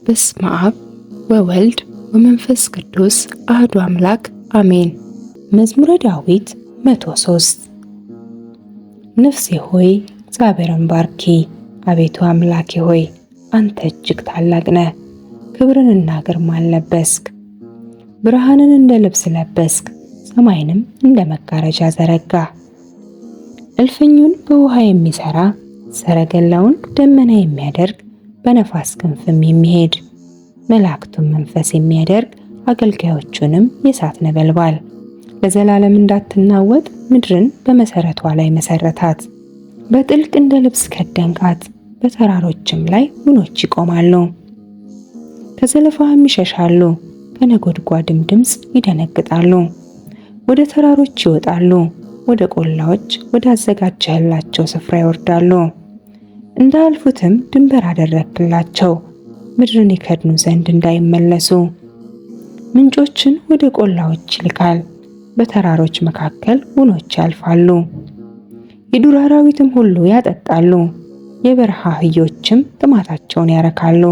በስመ አብ ወወልድ ወመንፈስ ቅዱስ አህዱ አምላክ አሜን። መዝሙረ ዳዊት 103 ነፍሴ ሆይ እግዚአብሔርን ባርኪ። አቤቱ አምላኬ ሆይ አንተ እጅግ ታላቅ ነህ። ክብርንና ግርማን ለበስክ፣ ብርሃንን እንደ ልብስ ለበስክ፣ ሰማይንም እንደ መጋረጃ ዘረጋ። እልፍኙን በውሃ የሚሰራ ሰረገላውን ደመና የሚያደርግ በነፋስ ክንፍም የሚሄድ መላእክቱን መንፈስ የሚያደርግ አገልጋዮቹንም የእሳት ነበልባል። ለዘላለም እንዳትናወጥ ምድርን በመሰረቷ ላይ መሰረታት። በጥልቅ እንደ ልብስ ከደንካት፣ በተራሮችም ላይ ውኆች ይቆማሉ። ከዘለፋህም ይሸሻሉ፣ ከነጎድጓድም ድምፅ ይደነግጣሉ። ወደ ተራሮች ይወጣሉ፣ ወደ ቆላዎች ወደ አዘጋጀህላቸው ስፍራ ይወርዳሉ። እንዳያልፉትም ድንበር አደረግላቸው፣ ምድርን ይከድኑ ዘንድ እንዳይመለሱ። ምንጮችን ወደ ቆላዎች ይልካል፣ በተራሮች መካከል ውኆች ያልፋሉ። የዱር አራዊትም ሁሉ ያጠጣሉ፣ የበረሃ አህዮችም ጥማታቸውን ያረካሉ።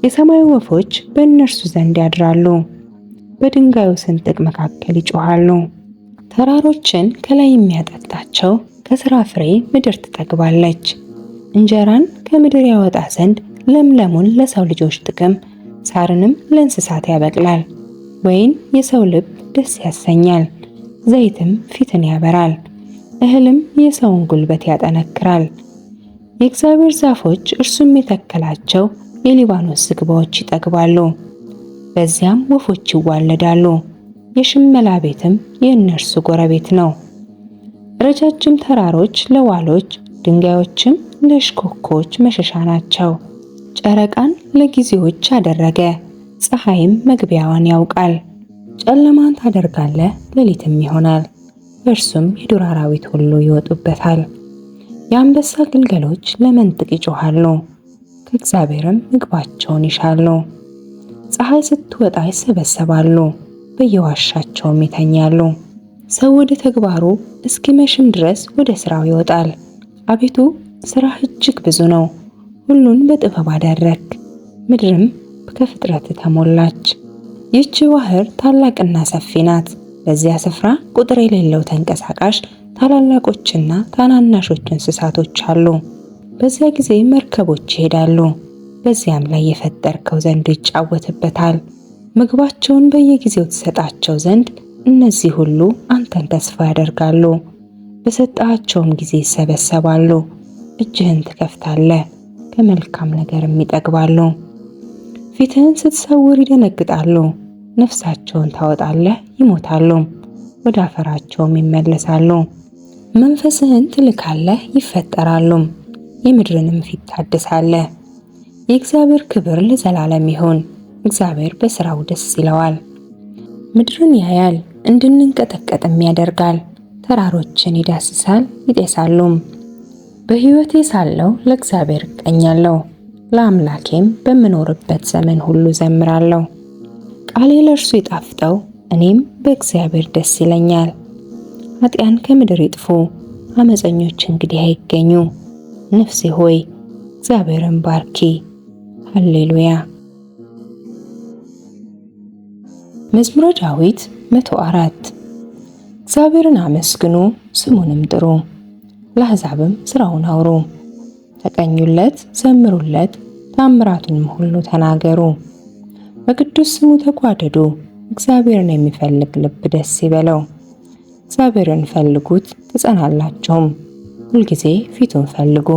የሰማይ ወፎች በእነርሱ ዘንድ ያድራሉ፣ በድንጋዩ ስንጥቅ መካከል ይጮሃሉ። ተራሮችን ከላይ የሚያጠጣቸው ከሥራ ፍሬ ምድር ትጠግባለች። እንጀራን ከምድር ያወጣ ዘንድ ለምለሙን ለሰው ልጆች ጥቅም፣ ሳርንም ለእንስሳት ያበቅላል። ወይን የሰው ልብ ደስ ያሰኛል፣ ዘይትም ፊትን ያበራል፣ እህልም የሰውን ጉልበት ያጠነክራል። የእግዚአብሔር ዛፎች እርሱም የተከላቸው የሊባኖስ ዝግባዎች ይጠግባሉ፣ በዚያም ወፎች ይዋለዳሉ። የሽመላ ቤትም የእነርሱ ጎረቤት ነው። ረጃጅም ተራሮች ለዋሎች፣ ድንጋዮችም ለእሽኮኮች መሸሻ ናቸው። ጨረቃን ለጊዜዎች አደረገ፣ ፀሐይም መግቢያዋን ያውቃል። ጨለማን ታደርጋለህ፣ ሌሊትም ይሆናል፣ በእርሱም የዱር አራዊት ሁሉ ይወጡበታል። የአንበሳ ግልገሎች ለመንጥቅ ይጮሃሉ፣ ከእግዚአብሔርም ምግባቸውን ይሻሉ። ፀሐይ ስትወጣ ይሰበሰባሉ፣ በየዋሻቸውም ይተኛሉ። ሰው ወደ ተግባሩ እስኪመሽም ድረስ ወደ ሥራው ይወጣል። አቤቱ ሥራህ እጅግ ብዙ ነው፣ ሁሉን በጥበብ አደረግክ፣ ምድርም ከፍጥረት ተሞላች። ይህች ባሕር ታላቅና ሰፊ ናት። በዚያ ስፍራ ቁጥር የሌለው ተንቀሳቃሽ ታላላቆችና ታናናሾች እንስሳቶች አሉ። በዚያ ጊዜ መርከቦች ይሄዳሉ፣ በዚያም ላይ የፈጠርከው ዘንድ ይጫወትበታል። ምግባቸውን በየጊዜው ትሰጣቸው ዘንድ እነዚህ ሁሉ አንተን ተስፋ ያደርጋሉ። በሰጣቸውም ጊዜ ይሰበሰባሉ። እጅህን ትከፍታለህ፣ ከመልካም ነገርም ይጠግባሉ። ፊትህን ስትሰውር ይደነግጣሉ፣ ነፍሳቸውን ታወጣለህ፣ ይሞታሉ፣ ወደ አፈራቸውም ይመለሳሉ። መንፈስህን ትልካለህ፣ ይፈጠራሉ፣ የምድርንም ፊት ታድሳለህ። የእግዚአብሔር ክብር ለዘላለም ይሁን። እግዚአብሔር በሥራው ደስ ይለዋል። ምድርን ያያል፣ እንድንንቀጠቀጥም ያደርጋል። ተራሮችን ይዳስሳል፣ ይጤሳሉም። በሕይወቴ ሳለሁ ለእግዚአብሔር እቀኛለሁ፣ ለአምላኬም በምኖርበት ዘመን ሁሉ ዘምራለሁ። ቃሌ ለእርሱ ይጣፍጠው፣ እኔም በእግዚአብሔር ደስ ይለኛል። ኃጢያን ከምድር ይጥፉ፣ አመፀኞች እንግዲህ አይገኙ። ነፍሴ ሆይ እግዚአብሔርን ባርኪ። ሃሌሉያ። መዝሙረ ዳዊት 104 እግዚአብሔርን አመስግኑ፣ ስሙንም ጥሩ፣ ለአሕዛብም ሥራውን አውሩ። ተቀኙለት፣ ዘምሩለት፣ ተአምራቱንም ሁሉ ተናገሩ። በቅዱስ ስሙ ተጓደዱ፣ እግዚአብሔርን የሚፈልግ ልብ ደስ ይበለው። እግዚአብሔርን ፈልጉት ትጸናላችሁም፣ ሁልጊዜ ፊቱን ፈልጉ።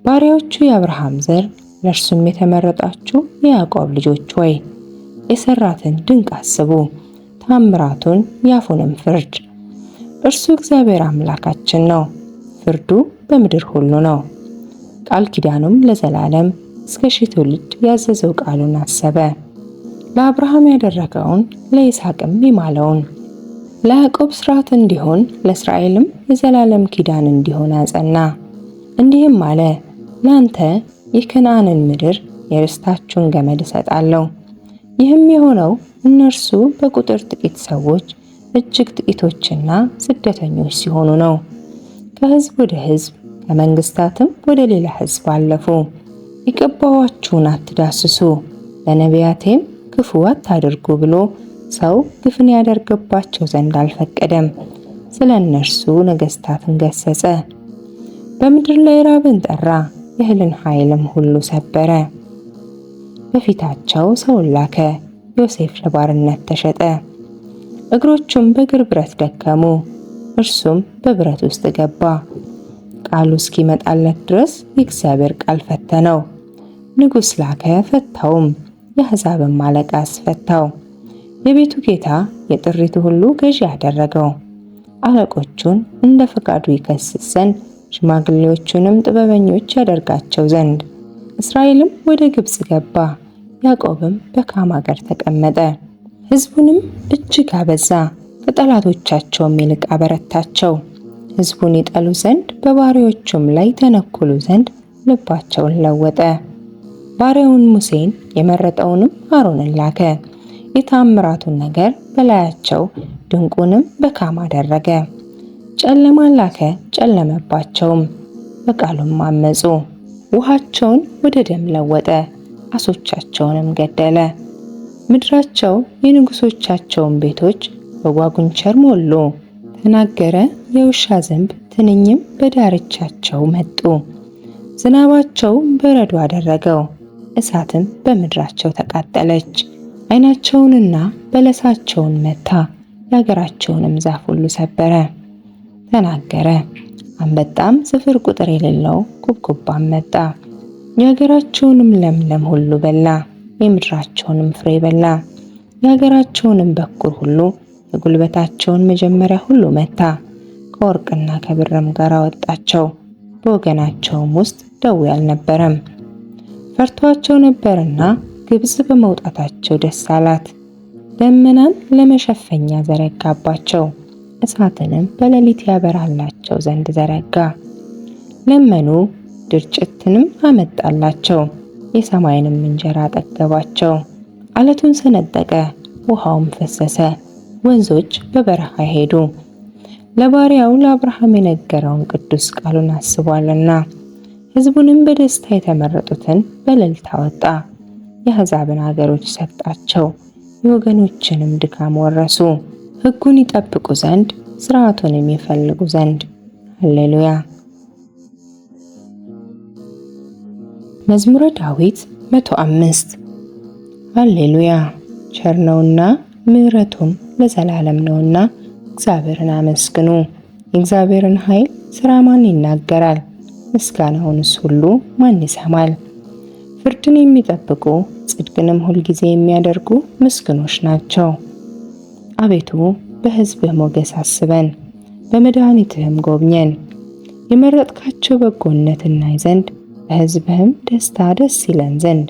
ባሪያዎቹ የአብርሃም ዘር፣ ለእርሱም የተመረጣችሁ የያዕቆብ ልጆች ሆይ የሰራትን ድንቅ አስቡ፣ ተአምራቱን የአፉንም ፍርድ። እርሱ እግዚአብሔር አምላካችን ነው፣ ፍርዱ በምድር ሁሉ ነው። ቃል ኪዳኑም ለዘላለም እስከ ሺህ ትውልድ ያዘዘው ቃሉን አሰበ። ለአብርሃም ያደረገውን ለይስሐቅም የማለውን፣ ለያዕቆብ ሥርዓት እንዲሆን ለእስራኤልም የዘላለም ኪዳን እንዲሆን አጸና። እንዲህም አለ፣ ለአንተ የከነዓንን ምድር የርስታችሁን ገመድ እሰጣለሁ። ይህም የሆነው እነርሱ በቁጥር ጥቂት ሰዎች እጅግ ጥቂቶችና ስደተኞች ሲሆኑ ነው። ከሕዝብ ወደ ሕዝብ ከመንግስታትም ወደ ሌላ ሕዝብ አለፉ። የቀባኋችሁን አትዳስሱ፣ ለነቢያቴም ክፉ አታድርጉ ብሎ ሰው ግፍን ያደርግባቸው ዘንድ አልፈቀደም። ስለ እነርሱ ነገሥታትን ገሰጸ። በምድር ላይ ራብን ጠራ፣ የእህልን ኃይልም ሁሉ ሰበረ። በፊታቸው ሰውን ላከ፣ ዮሴፍ ለባርነት ተሸጠ። እግሮቹም በእግር ብረት ደከሙ፣ እርሱም በብረት ውስጥ ገባ። ቃሉ እስኪመጣለት ድረስ የእግዚአብሔር ቃል ፈተነው። ንጉሥ ላከ ፈታውም፣ የአሕዛብም አለቃ አስፈታው። የቤቱ ጌታ የጥሪቱ ሁሉ ገዢ አደረገው። አለቆቹን እንደ ፈቃዱ ይከስስ ዘንድ ሽማግሌዎቹንም ጥበበኞች ያደርጋቸው ዘንድ። እስራኤልም ወደ ግብጽ ገባ፣ ያዕቆብም በካም አገር ተቀመጠ። ሕዝቡንም እጅግ አበዛ፣ ከጠላቶቻቸውም ይልቅ አበረታቸው። ሕዝቡን ይጠሉ ዘንድ በባሪያዎቹም ላይ ተነኩሉ ዘንድ ልባቸውን ለወጠ። ባሪያውን ሙሴን የመረጠውንም አሮንን ላከ። የታምራቱን ነገር በላያቸው ድንቁንም በካም አደረገ። ጨለማን ላከ፣ ጨለመባቸውም፣ በቃሉም አመፁ። ውሃቸውን ወደ ደም ለወጠ፣ ዓሦቻቸውንም ገደለ። ምድራቸው የንጉሶቻቸውን ቤቶች በጓጉንቸር ሞሉ። ተናገረ የውሻ ዝንብ ትንኝም በዳርቻቸው መጡ። ዝናባቸው በረዶ አደረገው፣ እሳትም በምድራቸው ተቃጠለች። ዓይናቸውንና በለሳቸውን መታ፣ የአገራቸውንም ዛፍ ሁሉ ሰበረ። ተናገረ አንበጣም ስፍር ቁጥር የሌለው ኩብኩባም መጣ፣ የአገራቸውንም ለምለም ሁሉ በላ፣ የምድራቸውንም ፍሬ በላ። የአገራቸውንም በኩር ሁሉ የጉልበታቸውን መጀመሪያ ሁሉ መታ፣ ከወርቅና ከብርም ጋር አወጣቸው። በወገናቸውም ውስጥ ደዌ አልነበረም። ፈርቷቸው ነበርና ግብጽ በመውጣታቸው ደስ አላት። ደመናን ለመሸፈኛ ዘረጋባቸው፣ እሳትንም በሌሊት ያበራላቸው ዘንድ ዘረጋ። ለመኑ፣ ድርጭትንም አመጣላቸው፣ የሰማይንም እንጀራ አጠገባቸው። አለቱን ሰነጠቀ፣ ውሃውም ፈሰሰ፣ ወንዞች በበረሃ ሄዱ። ለባሪያው ለአብርሃም የነገረውን ቅዱስ ቃሉን አስቧልና። ሕዝቡንም በደስታ የተመረጡትን በእልልታ አወጣ። የአሕዛብን አገሮች ሰጣቸው፣ የወገኖችንም ድካም ወረሱ። ሕጉን ይጠብቁ ዘንድ ሥርዓቱንም ይፈልጉ ዘንድ። ሃሌሉያ። መዝሙረ ዳዊት 105 ሃሌሉያ። ቸር ነውና ምሕረቱም ለዘላለም ነውና እግዚአብሔርን አመስግኑ። የእግዚአብሔርን ኃይል ሥራ ማን ይናገራል? ምስጋናውንስ ሁሉ ማን ይሰማል? ፍርድን የሚጠብቁ ጽድቅንም ሁልጊዜ የሚያደርጉ ምስጉኖች ናቸው። አቤቱ በሕዝብህ ሞገስ አስበን፣ በመድኃኒትህም ጎብኘን። የመረጥካቸው በጎነት እናይ ዘንድ በሕዝብህም ደስታ ደስ ይለን ዘንድ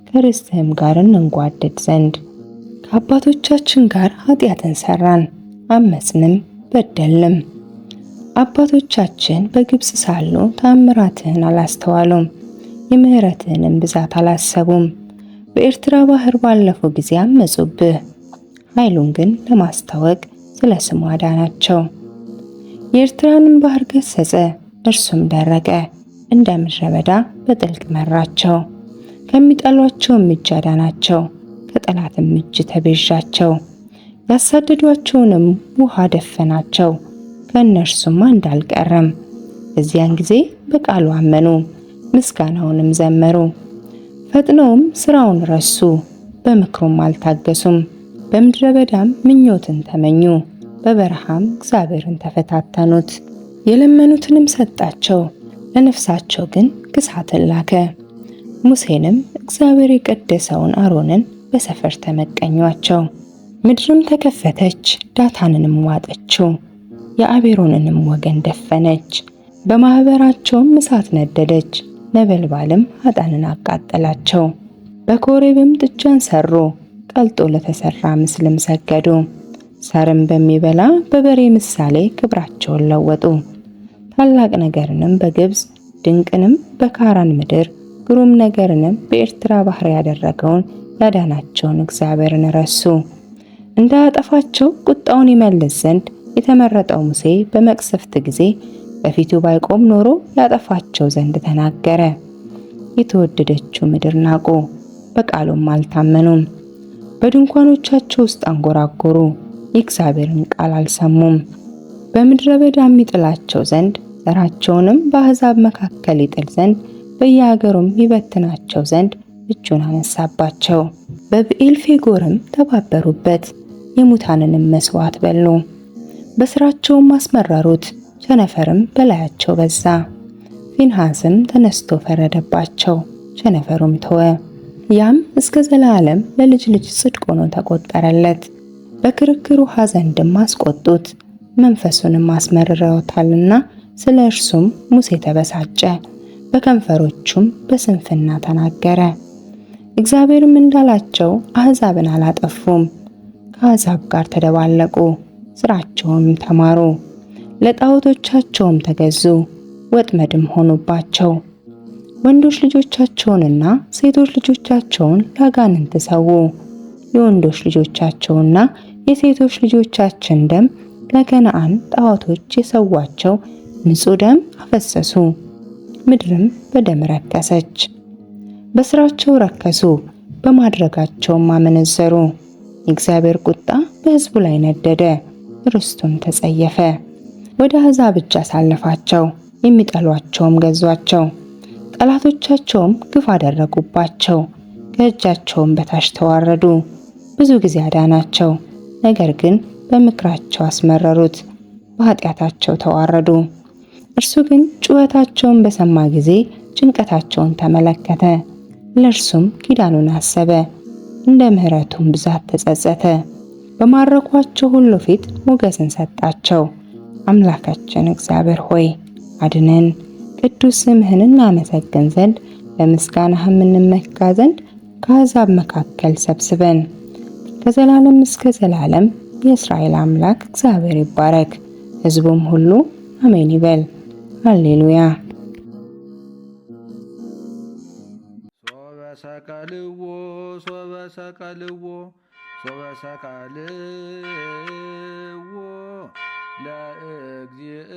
ከርስትህም ጋር እንጓደድ ዘንድ። ከአባቶቻችን ጋር ኃጢአትን ሰራን፣ አመፅንም በደልንም። አባቶቻችን በግብጽ ሳሉ ተአምራትህን አላስተዋሉም፣ የምሕረትህንም ብዛት አላሰቡም። በኤርትራ ባህር ባለፉ ጊዜ አመፁብህ፣ ኃይሉን ግን ለማስታወቅ ስለ ስሙ አዳናቸው። የኤርትራንም ባህር ገሰጸ፣ እርሱም ደረቀ፣ እንደ ምድረ በዳ በጥልቅ መራቸው። ከሚጠሏቸውም እጅ አዳናቸው፣ ከጠላትም እጅ ተቤዣቸው። ያሳደዷቸውንም ውሃ ደፈናቸው፣ ከእነርሱም አንድ አልቀረም። በዚያን ጊዜ በቃሉ አመኑ፣ ምስጋናውንም ዘመሩ። ፈጥነውም ሥራውን ረሱ፣ በምክሩም አልታገሱም። በምድረ በዳም ምኞትን ተመኙ፣ በበረሃም እግዚአብሔርን ተፈታተኑት። የለመኑትንም ሰጣቸው፣ ለነፍሳቸው ግን ክሳትን ላከ። ሙሴንም እግዚአብሔር የቀደሰውን አሮንን በሰፈር ተመቀኟቸው። ምድርም ተከፈተች፣ ዳታንንም ዋጠችው፣ የአቤሮንንም ወገን ደፈነች። በማኅበራቸውም እሳት ነደደች፣ ነበልባልም ኃጥአንን አቃጠላቸው። በኮሬብም ጥጃን ሰሩ፣ ቀልጦ ለተሰራ ምስልም ሰገዱ። ሣርም በሚበላ በበሬ ምሳሌ ክብራቸውን ለወጡ። ታላቅ ነገርንም በግብጽ ድንቅንም በካራን ምድር ግሩም ነገርንም በኤርትራ ባህር ያደረገውን ያዳናቸውን እግዚአብሔርን ረሱ። እንዳያጠፋቸው ቁጣውን ይመልስ ዘንድ የተመረጠው ሙሴ በመቅሰፍት ጊዜ በፊቱ ባይቆም ኖሮ ያጠፋቸው ዘንድ ተናገረ። የተወደደችው ምድር ናቁ፣ በቃሉም አልታመኑም። በድንኳኖቻቸው ውስጥ አንጎራጎሩ፣ የእግዚአብሔርን ቃል አልሰሙም። በምድረ በዳም ይጥላቸው ዘንድ ዘራቸውንም በአሕዛብ መካከል ይጥል ዘንድ በየሀገሩም ይበትናቸው ዘንድ እጁን አነሳባቸው። በብዔልፌጎርም ተባበሩበት፣ የሙታንንም መስዋዕት በሉ። በሥራቸውም አስመረሩት፣ ቸነፈርም በላያቸው በዛ። ፊንሐስም ተነስቶ ፈረደባቸው፣ ቸነፈሩም ተወ። ያም እስከ ዘላለም ለልጅ ልጅ ጽድቅ ሆኖ ተቆጠረለት። በክርክሩ ውኃ ዘንድም አስቆጡት፣ መንፈሱንም አስመርረውታልና። ስለ እርሱም ሙሴ ተበሳጨ፣ በከንፈሮቹም በስንፍና ተናገረ። እግዚአብሔርም እንዳላቸው አሕዛብን አላጠፉም፣ ከአሕዛብ ጋር ተደባለቁ፣ ሥራቸውም ተማሩ፣ ለጣዖቶቻቸውም ተገዙ፣ ወጥመድም ሆኑባቸው። ወንዶች ልጆቻቸውንና ሴቶች ልጆቻቸውን ለአጋንንት ሰዉ። የወንዶች ልጆቻቸውና የሴቶች ልጆቻችን ደም ለከነዓን ጣዖቶች የሰዋቸው ንጹሕ ደም አፈሰሱ። ምድርም በደም ረከሰች። በሥራቸው ረከሱ፣ በማድረጋቸውም አመነዘሩ። የእግዚአብሔር ቁጣ በሕዝቡ ላይ ነደደ፣ ርስቱን ተጸየፈ። ወደ አሕዛብ እጅ አሳለፋቸው፣ የሚጠሏቸውም ገዟቸው። ጠላቶቻቸውም ግፍ አደረጉባቸው፣ ከእጃቸውም በታች ተዋረዱ። ብዙ ጊዜ አዳናቸው፣ ነገር ግን በምክራቸው አስመረሩት፣ በኃጢአታቸው ተዋረዱ። እርሱ ግን ጩኸታቸውን በሰማ ጊዜ ጭንቀታቸውን ተመለከተ፣ ለእርሱም ኪዳኑን አሰበ፣ እንደ ምሕረቱም ብዛት ተጸጸተ። በማረኳቸው ሁሉ ፊት ሞገስን ሰጣቸው። አምላካችን እግዚአብሔር ሆይ አድነን፣ ቅዱስ ስምህን እናመሰግን ዘንድ በምስጋናህም እንመካ ዘንድ ከአሕዛብ መካከል ሰብስበን። ከዘላለም እስከ ዘላለም የእስራኤል አምላክ እግዚአብሔር ይባረክ። ሕዝቡም ሁሉ አሜን ይበል። ሃሌሉያ። ሰቀልዎ ሶበ ሰቀልዎ ሶበ ሰቀልዎ ለእግዚእ